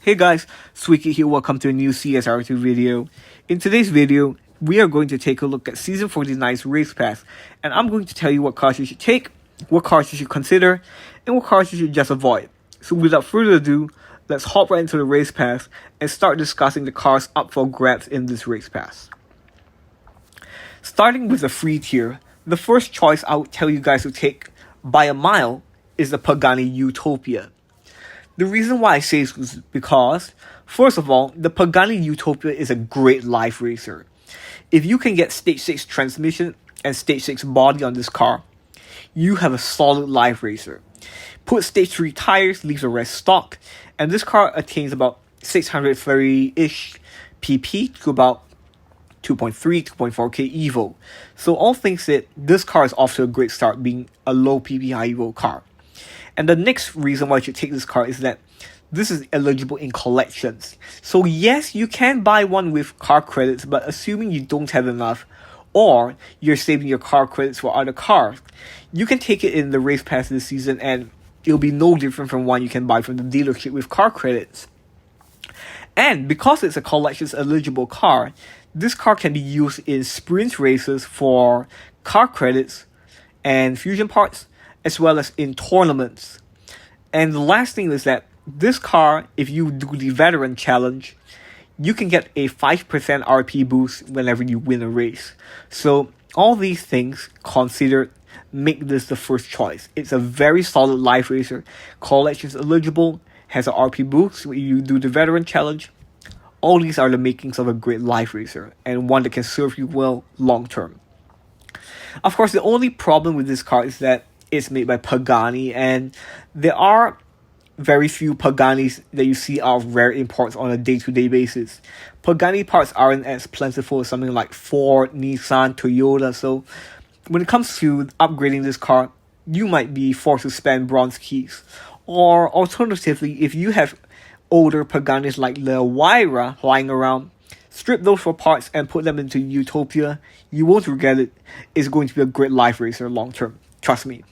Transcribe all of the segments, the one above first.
Hey guys, Swiki here, welcome to a new CSR2 video. In today's video, we are going to take a look at Season 49's Race Pass, and I'm going to tell you what cars you should take, what cars you should consider, and what cars you should just avoid. So without further ado, let's hop right into the Race Pass and start discussing the cars up for grabs in this Race Pass. Starting with the free tier, the first choice I would tell you guys to take by a mile is the Pagani Utopia. The reason why I say this is because, first of all, the Pagani Utopia is a great life racer. If you can get Stage 6 transmission and Stage 6 body on this car, you have a solid life racer. Put Stage 3 tires, leaves the rest stock, and this car attains about 630-ish PP to about 2.4k Evo. So all things said, this car is off to a great start being a low PP high Evo car. And the next reason why you should take this car is that this is eligible in collections. So yes, you can buy one with car credits, but assuming you don't have enough, or you're saving your car credits for other cars, you can take it in the race pass this season and it'll be no different from one you can buy from the dealership with car credits. And because it's a collections eligible car, this car can be used in sprint races for car credits and fusion parts, as well as in tournaments. And the last thing is that this car, if you do the veteran challenge, you can get a 5% RP boost whenever you win a race. So all these things considered make this the first choice. It's a very solid life racer, collections eligible, has an RP boost when you do the veteran challenge. All these are the makings of a great life racer, and one that can serve you well long term. Of course, the only problem with this car is that it's made by Pagani, and there are very few Paganis that you see are of rare imports on a day-to-day basis. Pagani parts aren't as plentiful as something like Ford, Nissan, Toyota, so when it comes to upgrading this car, you might be forced to spend bronze keys. Or alternatively, if you have older Paganis like the Huayra lying around, strip those for parts and put them into Utopia. You won't regret it. It's going to be a great life racer long term. Trust me.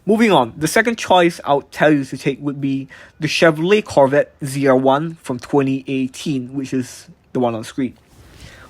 Moving on, the second choice I would tell you to take would be the Chevrolet Corvette ZR1 from 2018, which is the one on screen.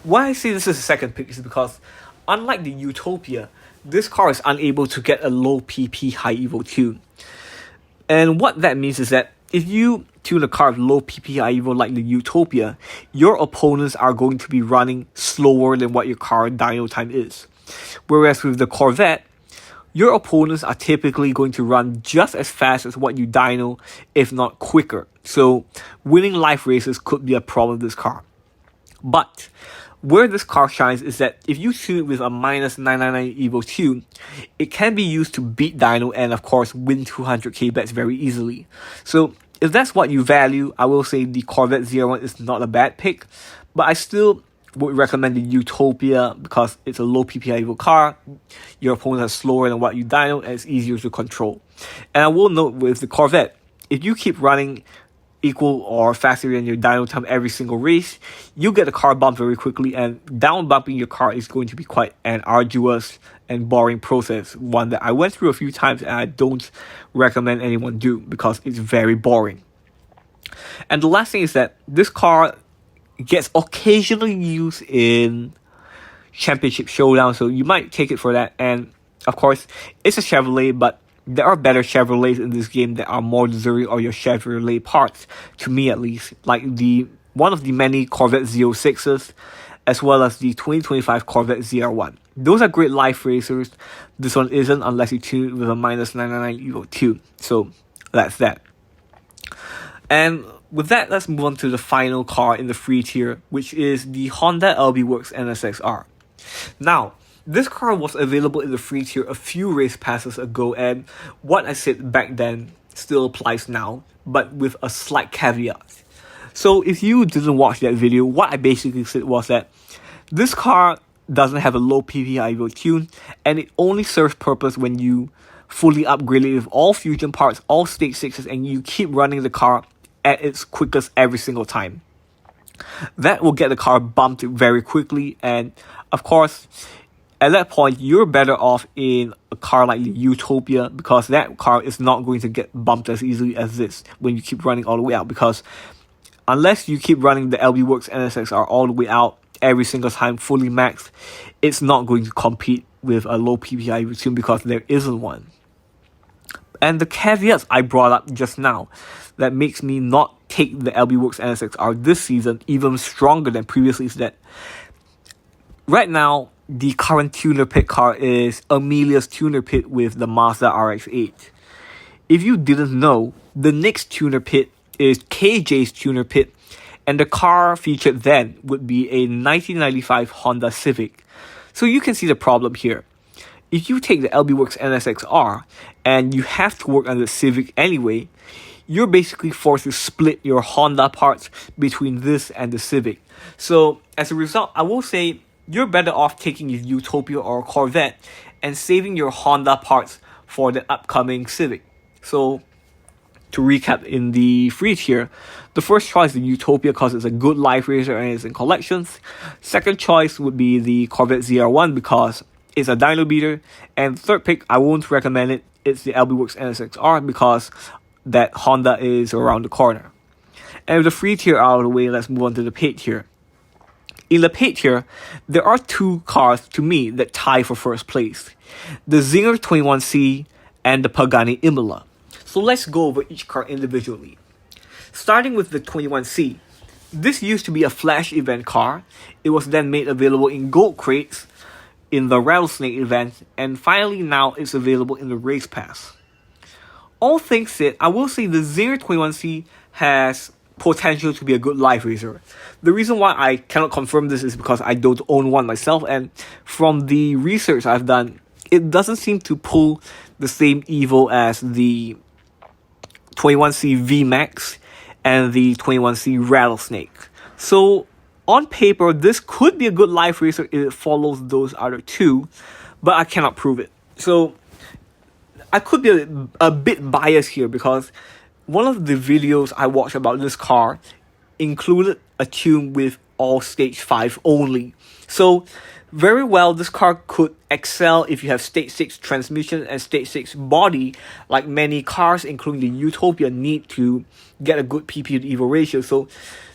Why I say this is the second pick is because, unlike the Utopia, this car is unable to get a low PP high Evo tune. And what that means is that if you tune a car with low PP high Evo like the Utopia, your opponents are going to be running slower than what your car dyno time is. Whereas with the Corvette, your opponents are typically going to run just as fast as what you dyno, if not quicker. So winning life races could be a problem with this car. But where this car shines is that if you tune it with a minus 999 Evo tune, it can be used to beat dyno and of course win 200k bets very easily. So if that's what you value, I will say the Corvette ZR1 is not a bad pick, but I still would recommend the Utopia because it's a low PPI Evo car. Your opponents are slower than what you dyno and it's easier to control. And I will note with the Corvette, if you keep running equal or faster than your dyno time every single race, you get the car bumped very quickly, and down bumping your car is going to be quite an arduous and boring process, one that I went through a few times and I don't recommend anyone do because it's very boring. And the last thing is that this car gets occasionally used in championship showdown, so you might take it for that. And of course, it's a Chevrolet, but there are better Chevrolets in this game that are more deserving of your Chevrolet parts, to me at least, like one of the many Corvette Z06s, as well as the 2025 Corvette ZR1. Those are great life racers. This one isn't unless you tune it with a minus 999 Evo tune. So that's that. And with that, let's move on to the final car in the free tier, which is the Honda LB Works NSX-R. Now, this car was available in the free tier a few race passes ago, and what I said back then still applies now, but with a slight caveat. So if you didn't watch that video, what I basically said was that this car doesn't have a low PPI Evo tune, and it only serves purpose when you fully upgrade it with all fusion parts, all stage 6s, and you keep running the car at its quickest every single time. That will get the car bumped very quickly, and of course, at that point, you're better off in a car like the Utopia, because that car is not going to get bumped as easily as this when you keep running all the way out. Because unless you keep running the LB Works NSXR all the way out every single time fully maxed, it's not going to compete with a low PPI Evo tune, because there isn't one. And the caveats I brought up just now that makes me not take the LB Works NSXR this season even stronger than previously is that right now, the current tuner pit car is Amelia's tuner pit with the Mazda RX-8. If you didn't know, the next tuner pit is KJ's tuner pit, and the car featured then would be a 1995 Honda Civic. So you can see the problem here. If you take the LB Works NSXR and you have to work on the Civic anyway, you're basically forced to split your Honda parts between this and the Civic. So as a result, I will say you're better off taking your Utopia or Corvette and saving your Honda parts for the upcoming Civic. So to recap, in the free tier, the first choice is the Utopia because it's a good life racer and it's in collections. Second choice would be the Corvette ZR1 because it's a dyno beater. And third pick, I won't recommend it. It's the LB Works NSXR because that Honda is around the corner. And with the free tier out of the way, let's move on to the paid tier. In the paid tier, there are two cars to me that tie for first place. The Zinger 21C and the Pagani Imola. So let's go over each car individually. Starting with the 21C. This used to be a flash event car. It was then made available in gold crates in the Rattlesnake event, and finally now it's available in the Race Pass. All things said, I will say the Zinger 21C has potential to be a good life racer. The reason why I cannot confirm this is because I don't own one myself, and from the research I've done, it doesn't seem to pull the same Evo as the 21C VMAX and the 21C Rattlesnake. So on paper, this could be a good life racer if it follows those other two, but I cannot prove it. So I could be a bit biased here because one of the videos I watched about this car included a tune with all stage 5 only. So very well, this car could excel if you have stage 6 transmission and stage 6 body, like many cars including the Utopia need to get a good PP to Evo ratio. So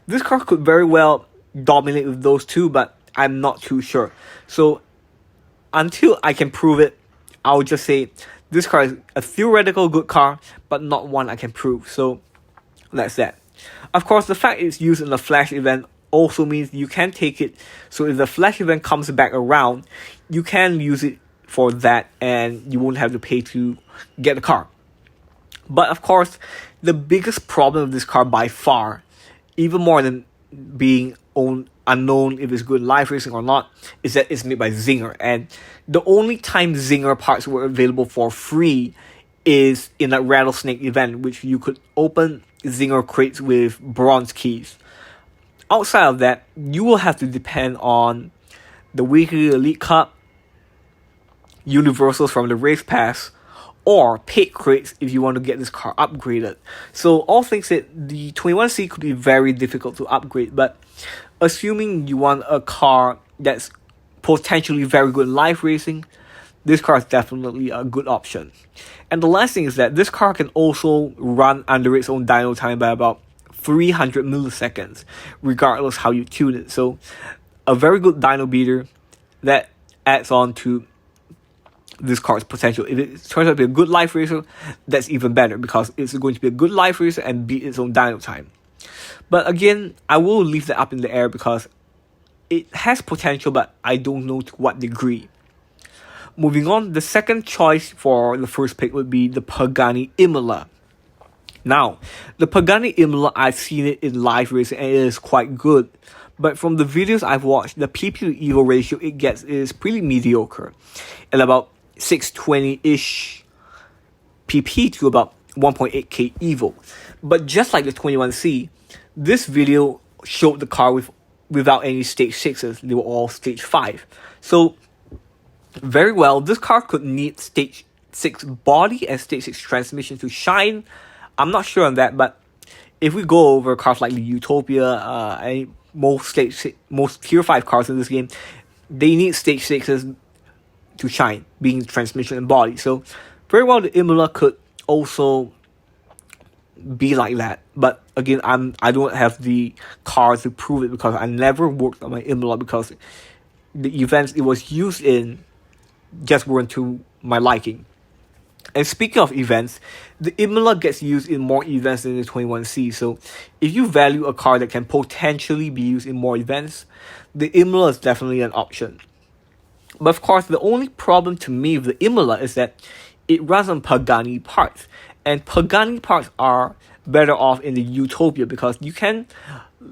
this car could very well dominate with those two, but I'm not too sure. So until I can prove it, I'll just say this car is a theoretical good car, but not one I can prove. So that's that. Of course, the fact it's used in a flash event also means you can take it. So if the flash event comes back around, you can use it for that and you won't have to pay to get the car. But of course, the biggest problem of this car by far, even more than being unknown if it's good live racing or not, is that it's made by Zinger. And the only time Zinger parts were available for free is in that Rattlesnake event, which you could open Zinger crates with bronze keys. Outside of that, you will have to depend on the Weekly Elite Cup, Universals from the Race Pass, or paid crates if you want to get this car upgraded. So all things said, the 21C could be very difficult to upgrade, but assuming you want a car that's potentially very good live racing, this car is definitely a good option. And the last thing is that this car can also run under its own dyno time by about 300 milliseconds, regardless how you tune it. So a very good dyno beater that adds on to this car's potential. If it turns out to be a good life racer, that's even better because it's going to be a good life racer and beat its own dyno time. But again, I will leave that up in the air because it has potential, but I don't know to what degree. Moving on, the second choice for the first pick would be the Pagani Imola. Now, the Pagani Imola, I've seen it in live racing and it is quite good. But from the videos I've watched, the PP to Evo ratio it gets is pretty mediocre. At about 620-ish PP to about 1.8k Evo. But just like the 21C, this video showed the car without any stage 6s. They were all stage 5. So, very well, this car could need stage 6 body and stage 6 transmission to shine. I'm not sure on that, but if we go over cars like the Utopia, most tier 5 cars in this game, they need stage 6s to shine, being transmission and body. So very well the Imola could also be like that. But again, I don't have the car to prove it because I never worked on my Imola because the events it was used in just weren't to my liking. And speaking of events, the Imola gets used in more events than the 21C. So if you value a car that can potentially be used in more events, the Imola is definitely an option. But of course, the only problem to me with the Imola is that it runs on Pagani parts. And Pagani parts are better off in the Utopia because you can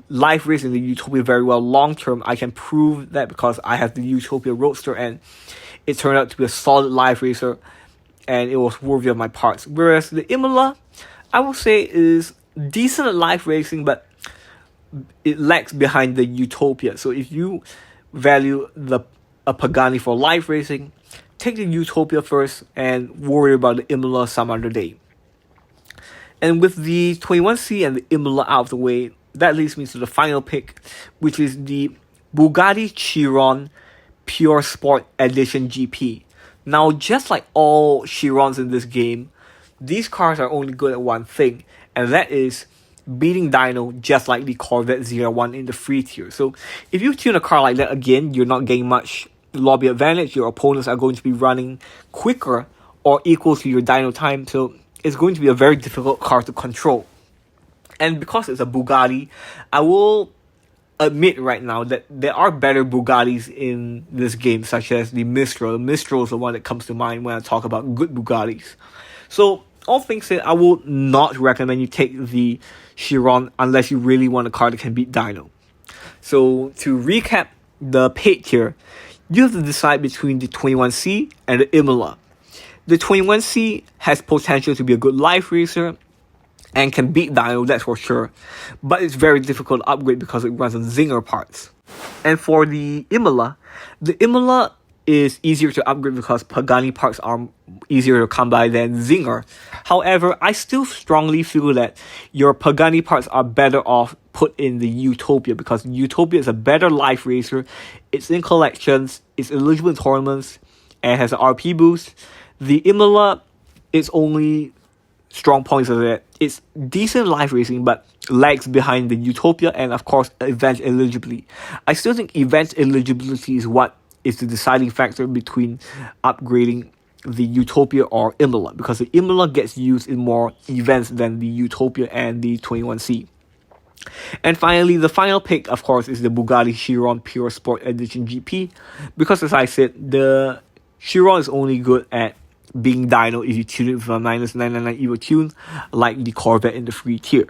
life race in the Utopia very well long term. I can prove that because I have the Utopia Roadster and it turned out to be a solid life racer and it was worthy of my parts. Whereas the Imola, I will say, is decent at life racing, but it lags behind the Utopia. So if you value a Pagani for life racing, take the Utopia first and worry about the Imola some other day. And with the 21C and the Imola out of the way, that leads me to the final pick, which is the Bugatti Chiron Pure Sport Edition GP. Now, just like all Chirons in this game, these cars are only good at one thing, and that is beating dyno just like the Corvette ZR1 in the free tier. So if you tune a car like that, again, you're not getting much lobby advantage. Your opponents are going to be running quicker or equal to your dyno time, so it's going to be a very difficult car to control. And because it's a Bugatti, I will admit right now that there are better Bugattis in this game, such as the Mistral. The Mistral is the one that comes to mind when I talk about good Bugattis. So, all things said, I will not recommend you take the Chiron unless you really want a car that can beat dyno. So, to recap the paid tier, you have to decide between the 21C and the Imola. The 21C has potential to be a good life racer and can beat dyno, that's for sure. But it's very difficult to upgrade because it runs on Zinger parts. And for the Imola is easier to upgrade because Pagani parts are easier to come by than Zinger. However, I still strongly feel that your Pagani parts are better off put in the Utopia because Utopia is a better life racer. It's in collections, it's eligible in tournaments, and has an RP boost. The Imola is only strong points of it. It's decent life racing, but lags behind the Utopia and, of course, event eligibility. I still think event eligibility is what is the deciding factor between upgrading the Utopia or Imola, because the Imola gets used in more events than the Utopia and the 21C. And finally, the final pick, of course, is the Bugatti Chiron Pure Sport Edition GP, because as I said, the Chiron is only good at being dyno if you tune it with a minus 999 Evo tune, like the Corvette in the free tier.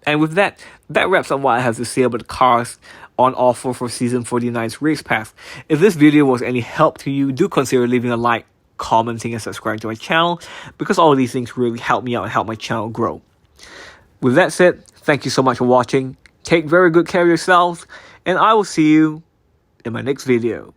And with that wraps up what I have to say about the cars on offer for Season 49's Race Pass. If this video was any help to you, do consider leaving a like, commenting, and subscribing to my channel, because all of these things really help me out and help my channel grow. With that said, thank you so much for watching, take very good care of yourselves, and I will see you in my next video.